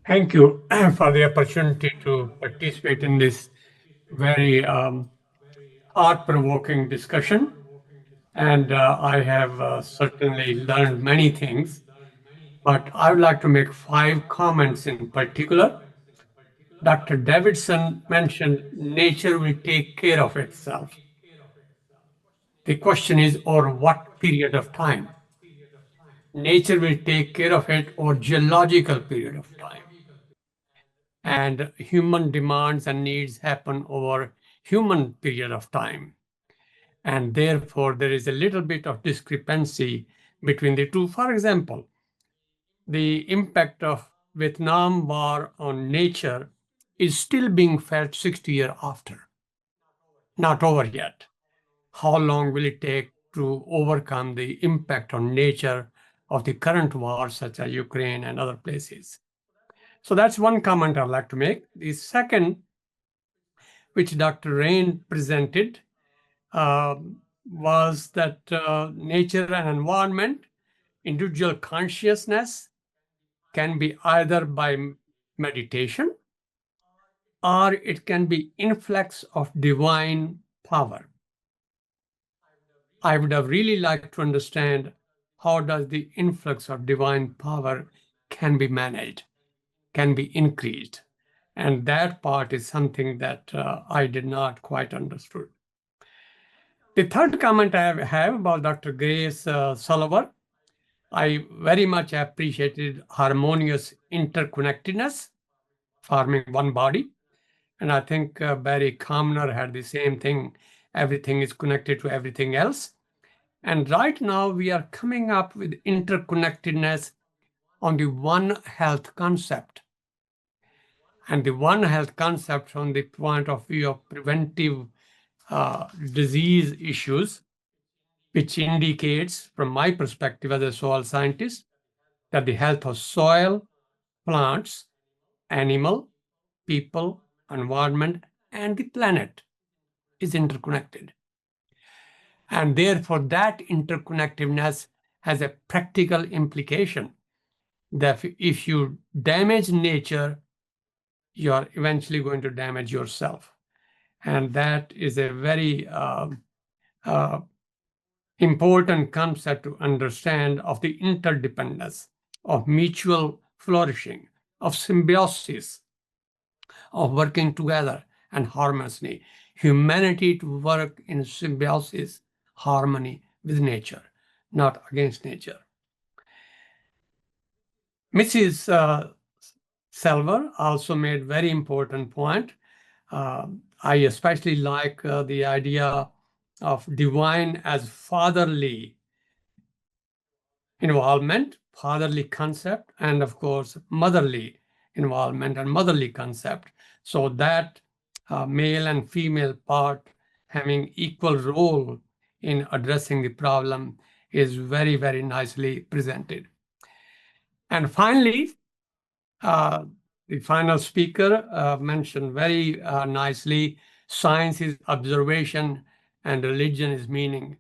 Thank you for the opportunity to participate in this very thought-provoking discussion. And I have certainly learned many things, but I would like to make 5 comments in particular. Dr. Davidson mentioned nature will take care of itself. The question is, over what period of time? Nature will take care of it over geological period of time. And human demands and needs happen over human period of time. And therefore, there is a little bit of discrepancy between the two. For example, the impact of Vietnam War on nature is still being felt 60 years after. Not over yet. How long will it take to overcome the impact on nature of the current wars, such as Ukraine and other places? So that's one comment I'd like to make. The second, which Dr. Rain presented, was that nature and environment, individual consciousness can be either by meditation or it can be influx of divine power. I would have really liked to understand how does the influx of divine power can be managed, can be increased. And that part is something that I did not quite understood. The third comment I have about Dr. Grace Sullivan, I very much appreciated harmonious interconnectedness, forming one body. And I think Barry Commoner had the same thing. Everything is connected to everything else. And right now we are coming up with interconnectedness on the One Health concept. And the One Health concept from the point of view of preventive disease issues, which indicates, from my perspective as a soil scientist, that the health of soil, plants, animal, people, environment, and the planet is interconnected. And therefore, that interconnectedness has a practical implication that if you damage nature, you are eventually going to damage yourself. And that is a very important concept to understand of the interdependence, of mutual flourishing, of symbiosis, of working together and harmony. Humanity to work in symbiosis, harmony with nature, not against nature. Mrs. Selvar also made very important point. I especially like the idea of divine as fatherly involvement, fatherly concept, and of course, motherly involvement and motherly concept. So that male and female part having equal role in addressing the problem is very, very nicely presented. And finally, the final speaker mentioned very nicely, science is observation and religion is meaning.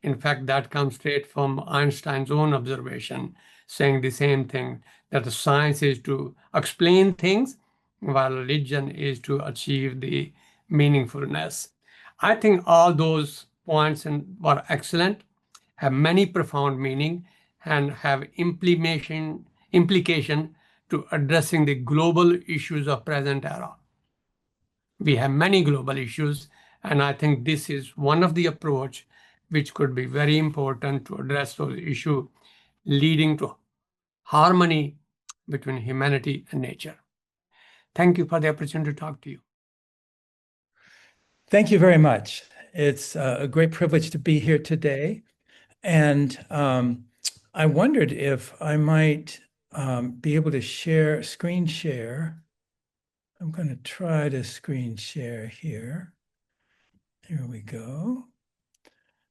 In fact, that comes straight from Einstein's own observation, saying the same thing, that the science is to explain things, while religion is to achieve the meaningfulness. I think all those points were excellent, have many profound meaning, and have implication to addressing the global issues of present era. We have many global issues, and I think this is one of the approach which could be very important to address those issues, leading to harmony between humanity and nature. Thank you for the opportunity to talk to you. Thank you very much. It's a great privilege to be here today. And I wondered if I might be able to screen share. I'm going to try to screen share here. Here we go.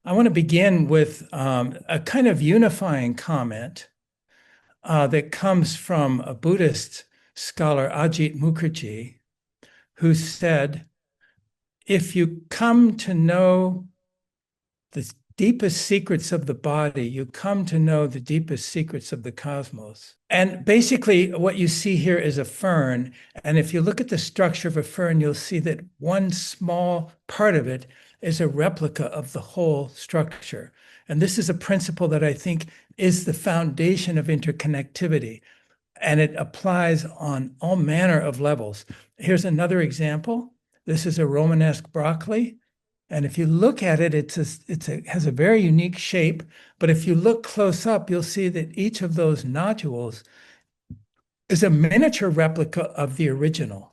I want to begin with a kind of unifying comment that comes from a Buddhist scholar, Ajit Mukherjee, who said, if you come to know the deepest secrets of the body, you come to know the deepest secrets of the cosmos. And basically, what you see here is a fern. And if you look at the structure of a fern, you'll see that one small part of it is a replica of the whole structure. And this is a principle that I think is the foundation of interconnectivity. And it applies on all manner of levels. Here's another example. This is a Romanesque broccoli. And if you look at it, it has a very unique shape. But if you look close up, you'll see that each of those nodules is a miniature replica of the original.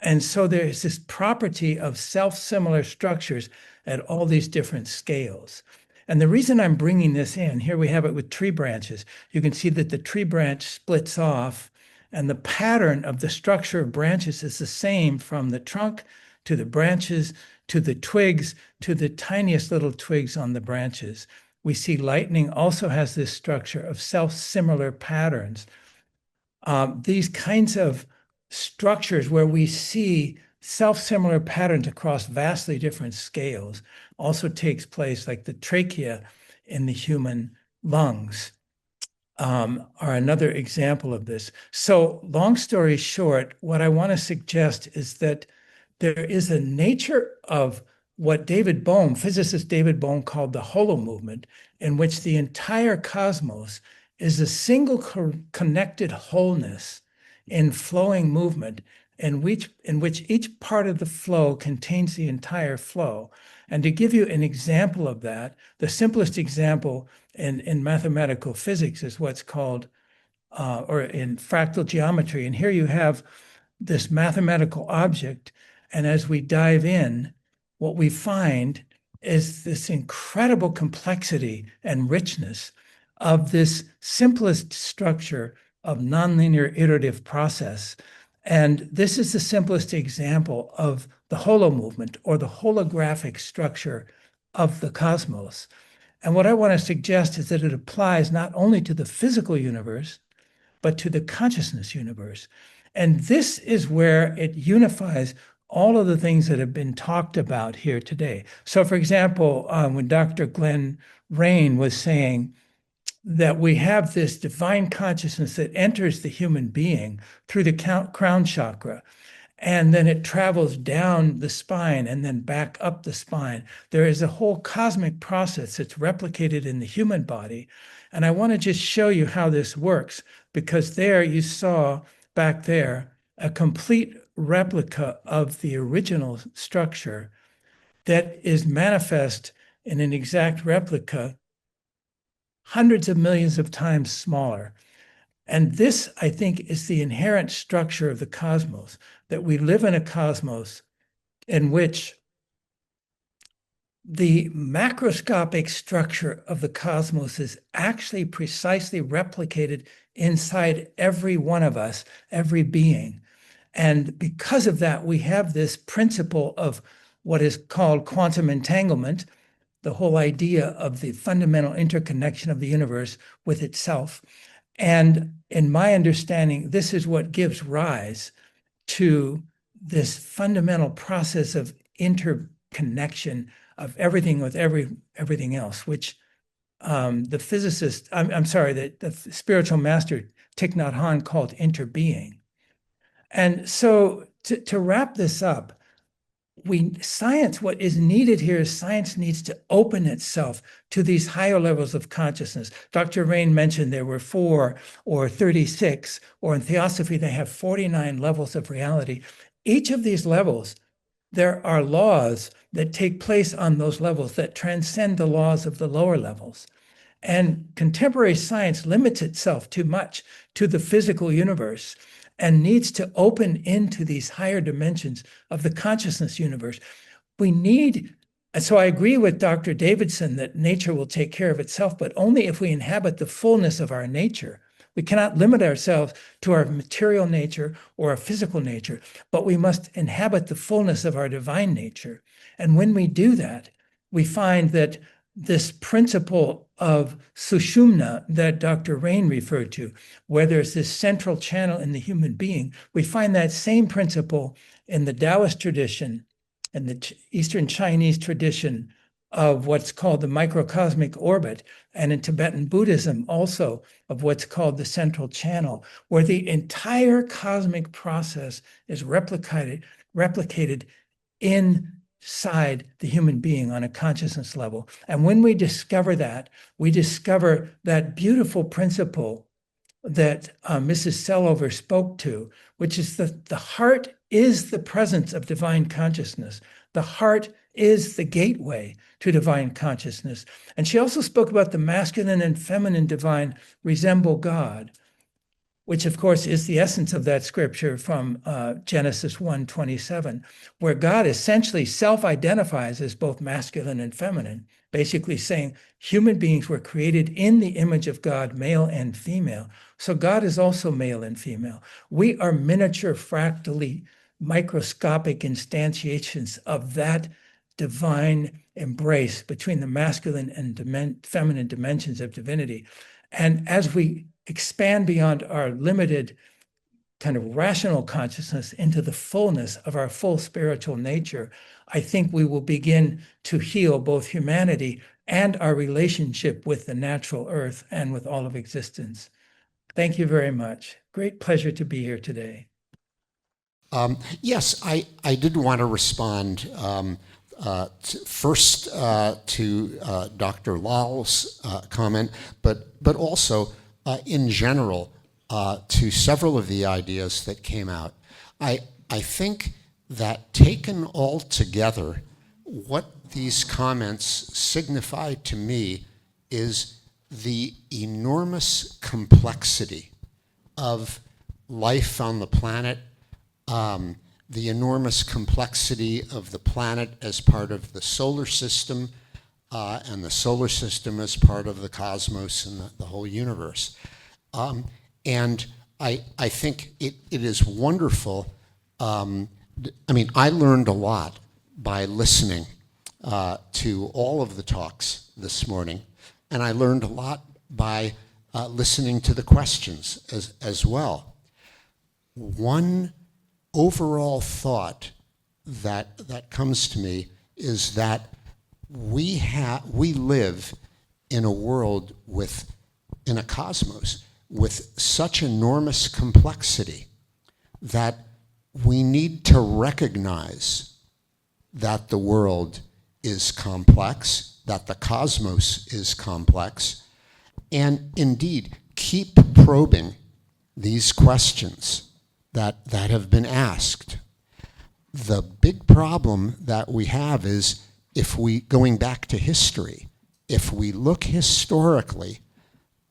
And so there's this property of self-similar structures at all these different scales. And the reason I'm bringing this in, here we have it with tree branches. You can see that the tree branch splits off, and the pattern of the structure of branches is the same from the trunk to the branches, to the twigs, to the tiniest little twigs on the branches. We see lightning also has this structure of self-similar patterns. These kinds of structures where we see self-similar patterns across vastly different scales also takes place, like the trachea in the human lungs are another example of this. So long story short, what I want to suggest is that there is a nature of what David Bohm, physicist David Bohm, called the holo movement, in which the entire cosmos is a single connected wholeness in flowing movement, in which each part of the flow contains the entire flow. And to give you an example of that, the simplest example in mathematical physics is what's called, or in fractal geometry. And here you have this mathematical object. And as we dive in, what we find is this incredible complexity and richness of this simplest structure of nonlinear iterative process. And this is the simplest example of the holo movement, or the holographic structure of the cosmos. And what I want to suggest is that it applies not only to the physical universe, but to the consciousness universe. And this is where it unifies all of the things that have been talked about here today. So for example, when Dr. Glenn Rain was saying that we have this divine consciousness that enters the human being through the crown chakra, and then it travels down the spine and then back up the spine. There is a whole cosmic process that's replicated in the human body. And I want to just show you how this works, because there you saw back there a complete replica of the original structure that is manifest in an exact replica hundreds of millions of times smaller. And this, I think, is the inherent structure of the cosmos, that we live in a cosmos in which the macroscopic structure of the cosmos is actually precisely replicated inside every one of us, every being. And because of that, we have this principle of what is called quantum entanglement, the whole idea of the fundamental interconnection of the universe with itself. And in my understanding, this is what gives rise to this fundamental process of interconnection of everything with everything else, which the physicist, the spiritual master Thich Nhat Hanh called interbeing. And so to wrap this up, what is needed here is science needs to open itself to these higher levels of consciousness. Dr. Rain mentioned there were 4 or 36, or in Theosophy, they have 49 levels of reality. Each of these levels, there are laws that take place on those levels that transcend the laws of the lower levels. And contemporary science limits itself too much to the physical universe and needs to open into these higher dimensions of the consciousness universe. So I agree with Dr. Davidson that nature will take care of itself, but only if we inhabit the fullness of our nature. We cannot limit ourselves to our material nature or our physical nature, but we must inhabit the fullness of our divine nature. And when we do that, we find that this principle of sushumna that Dr. Rain referred to, where there's this central channel in the human being, we find that same principle in the Taoist tradition and the Eastern Chinese tradition of what's called the microcosmic orbit, and in Tibetan Buddhism also of what's called the central channel, where the entire cosmic process is replicated inside the human being on a consciousness level. And when we discover that, we discover that beautiful principle that Mrs. Sellover spoke to, which is that the heart is the presence of divine consciousness. The heart is the gateway to divine consciousness. And she also spoke about the masculine and feminine divine resemble God, which of course is the essence of that scripture from Genesis 1:27, where God essentially self-identifies as both masculine and feminine, basically saying human beings were created in the image of God, male and female. So God is also male and female. We are miniature, fractally microscopic instantiations of that divine embrace between the masculine and feminine dimensions of divinity. And as we expand beyond our limited kind of rational consciousness into the fullness of our full spiritual nature, I think we will begin to heal both humanity and our relationship with the natural earth and with all of existence. Thank you very much. Great pleasure to be here today. Yes, I did want to respond first to Dr. Lal's comment, but also in general to several of the ideas that came out. I think that taken all together, what these comments signify to me is the enormous complexity of life on the planet, the enormous complexity of the planet as part of the solar system, and the solar system as part of the cosmos and the whole universe. And I think it is wonderful. I mean, I learned a lot by listening to all of the talks this morning, and I learned a lot by listening to the questions as well. One overall thought that comes to me is that we live in a world in a cosmos with such enormous complexity that we need to recognize that the world is complex, that the cosmos is complex, and indeed keep probing these questions that have been asked. The big problem that we have is going back to history, if we look historically,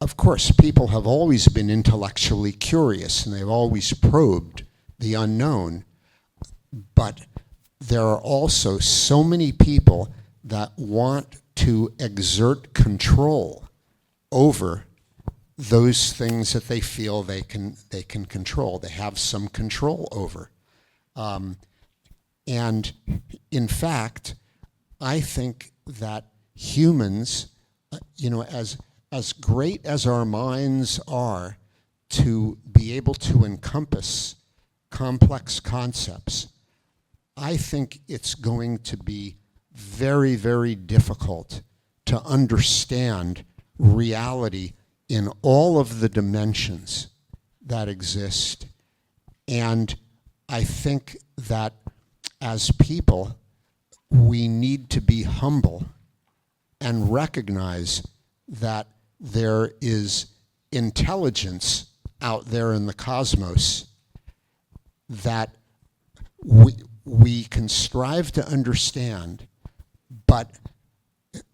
of course, people have always been intellectually curious and they've always probed the unknown, but there are also so many people that want to exert control over those things that they feel they can control, they have some control over. And in fact, I think that humans, as great as our minds are to be able to encompass complex concepts, I think it's going to be very, very difficult to understand reality in all of the dimensions that exist. And I think that as people, we need to be humble and recognize that there is intelligence out there in the cosmos that we can strive to understand, but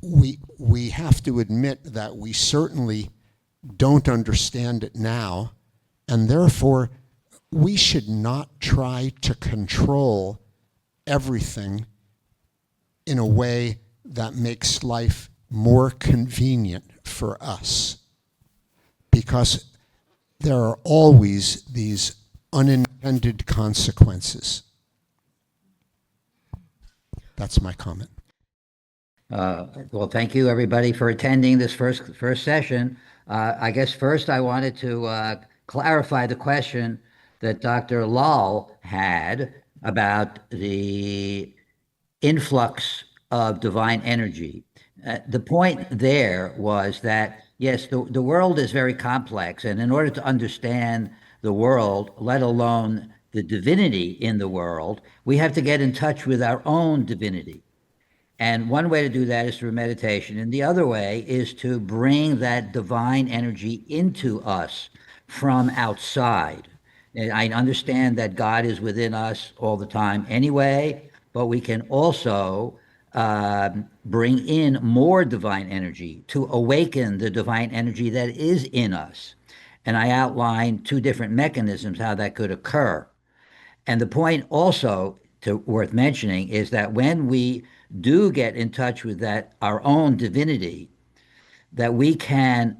we have to admit that we certainly don't understand it now, and therefore we should not try to control everything in a way that makes life more convenient for us, because there are always these unintended consequences. That's my comment. Well, thank you everybody for attending this first session. I guess first I wanted to clarify the question that Dr. Lal had about the influx of divine energy. The point there was that, yes, the world is very complex, and in order to understand the world, let alone the divinity in the world, we have to get in touch with our own divinity. And one way to do that is through meditation. And the other way is to bring that divine energy into us from outside. And I understand that God is within us all the time anyway, but we can also bring in more divine energy to awaken the divine energy that is in us. And I outlined two different mechanisms how that could occur. And the point also worth mentioning is that when we do get in touch with that our own divinity, that we can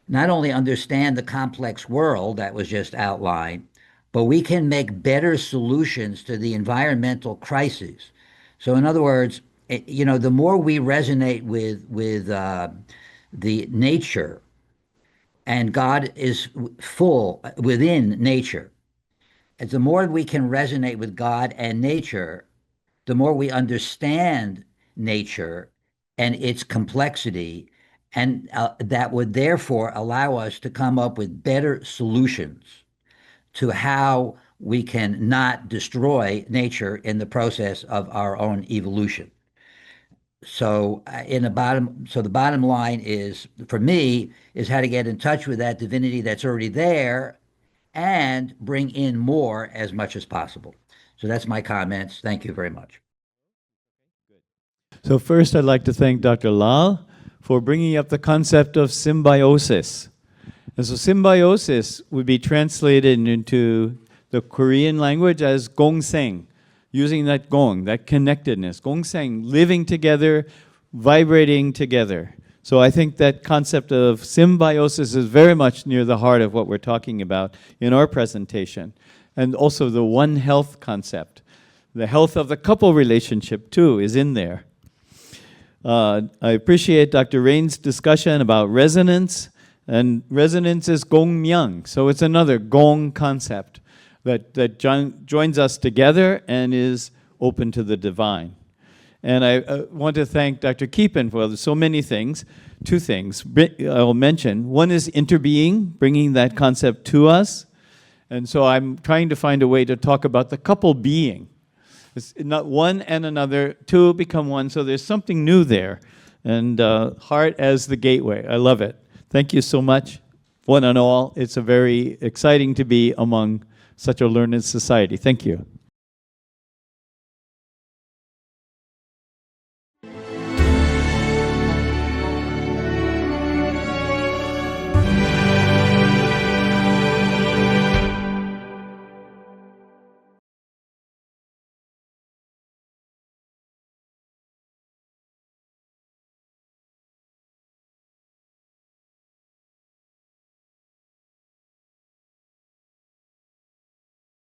not only understand the complex world that was just outlined, but we can make better solutions to the environmental crises. So in other words, the more we resonate with the nature, and God is full within nature, as the more we can resonate with God and nature, the more we understand nature and its complexity, and that would therefore allow us to come up with better solutions to how we can not destroy nature in the process of our own evolution. So the bottom line is, for me, is how to get in touch with that divinity that's already there and bring in more as much as possible. So that's my comments. Thank you very much. So first, I'd like to thank Dr. Lal for bringing up the concept of symbiosis. And so symbiosis would be translated into the Korean language as gongseng, using that gong, that connectedness, gongseng, living together, vibrating together. So I think that concept of symbiosis is very much near the heart of what we're talking about in our presentation. And also the One Health concept. The health of the couple relationship, too, is in there. I appreciate Dr. Rain's discussion about resonance, and resonance is gongmyang, so it's another gong concept that joins us together and is open to the divine. And I want to thank Dr. Keepin for so many things. Two things I'll mention. One is interbeing, bringing that concept to us. And so I'm trying to find a way to talk about the couple being. It's not one and another, two become one, so there's something new there. And heart as the gateway. I love it. Thank you so much, one and all. It's a very exciting to be among such a learned society. Thank you.